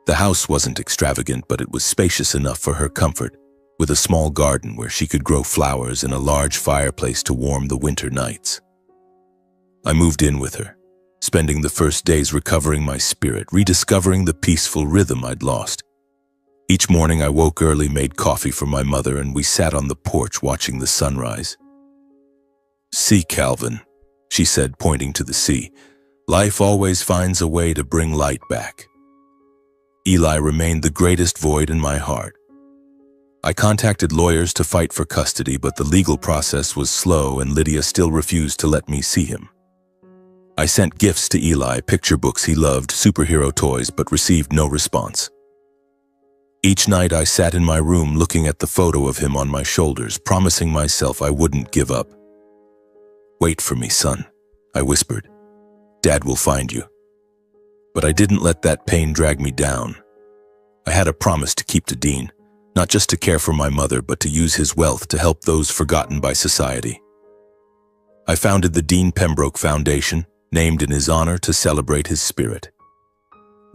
The house wasn't extravagant, but it was spacious enough for her comfort, with a small garden where she could grow flowers and a large fireplace to warm the winter nights. I moved in with her, spending the first days recovering my spirit, rediscovering the peaceful rhythm I'd lost. Each morning I woke early, made coffee for my mother, and we sat on the porch watching the sunrise. "See, Calvin," she said, pointing to the sea, "life always finds a way to bring light back." Eli remained the greatest void in my heart. I contacted lawyers to fight for custody, but the legal process was slow and Lydia still refused to let me see him. I sent gifts to Eli, picture books he loved, superhero toys, but received no response. Each night I sat in my room looking at the photo of him on my shoulders, promising myself I wouldn't give up. "Wait for me, son," I whispered. "Dad will find you." But I didn't let that pain drag me down. I had a promise to keep to Dean, not just to care for my mother, but to use his wealth to help those forgotten by society. I founded the Dean Pembroke Foundation, named in his honor to celebrate his spirit.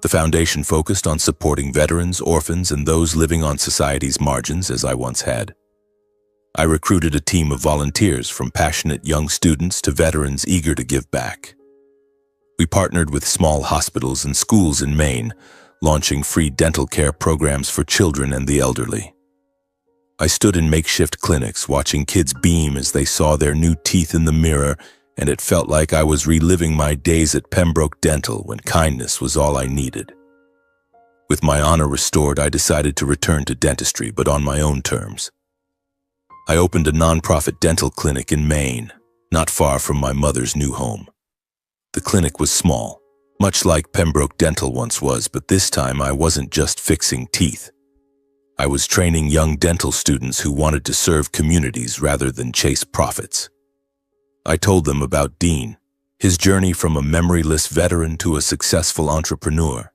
The foundation focused on supporting veterans, orphans, and those living on society's margins, as I once had. I recruited a team of volunteers, from passionate young students to veterans eager to give back. We partnered with small hospitals and schools in Maine, launching free dental care programs for children and the elderly. I stood in makeshift clinics, watching kids beam as they saw their new teeth in the mirror, and it felt like I was reliving my days at Pembroke Dental when kindness was all I needed. With my honor restored, I decided to return to dentistry, but on my own terms. I opened a nonprofit dental clinic in Maine, not far from my mother's new home. The clinic was small, much like Pembroke Dental once was, but this time I wasn't just fixing teeth. I was training young dental students who wanted to serve communities rather than chase profits. I told them about Dean, his journey from a memoryless veteran to a successful entrepreneur,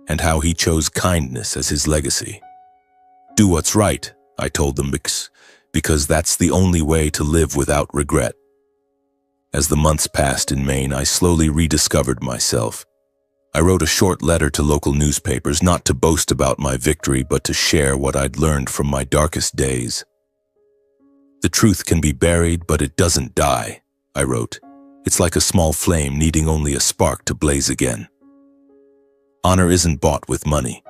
and how he chose kindness as his legacy. "Do what's right," I told them, because that's the only way to live without regret. As the months passed in Maine, I slowly rediscovered myself. I wrote a short letter to local newspapers, not to boast about my victory, but to share what I'd learned from my darkest days. "The truth can be buried, but it doesn't die," I wrote. "It's like a small flame needing only a spark to blaze again." Honor isn't bought with money.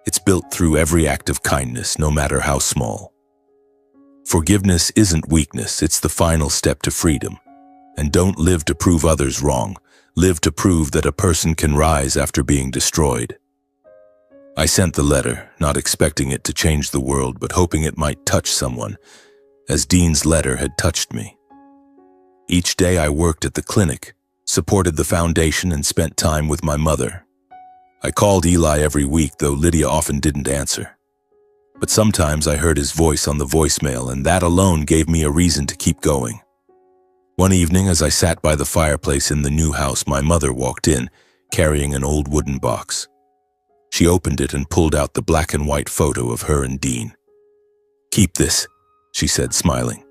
It's built through every act of kindness, no matter how small. Forgiveness isn't weakness, it's the final step to freedom. And don't live to prove others wrong. Live to prove that a person can rise after being destroyed. I sent the letter, not expecting it to change the world, but hoping it might touch someone, as Dean's letter had touched me. Each day I worked at the clinic, supported the foundation, and spent time with my mother. I called Eli every week, though Lydia often didn't answer. But sometimes I heard his voice on the voicemail, and that alone gave me a reason to keep going. One evening, as I sat by the fireplace in the new house, my mother walked in, carrying an old wooden box. She opened it and pulled out the black and white photo of her and Dean. "Keep this," she said, smiling.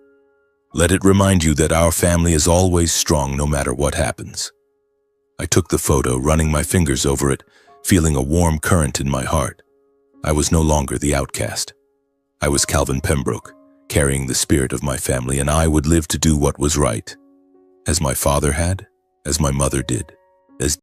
"Let it remind you that our family is always strong no matter what happens." I took the photo, running my fingers over it, feeling a warm current in my heart. I was no longer the outcast. I was Calvin Pembroke, carrying the spirit of my family, and I would live to do what was right, as my father had, as my mother did, as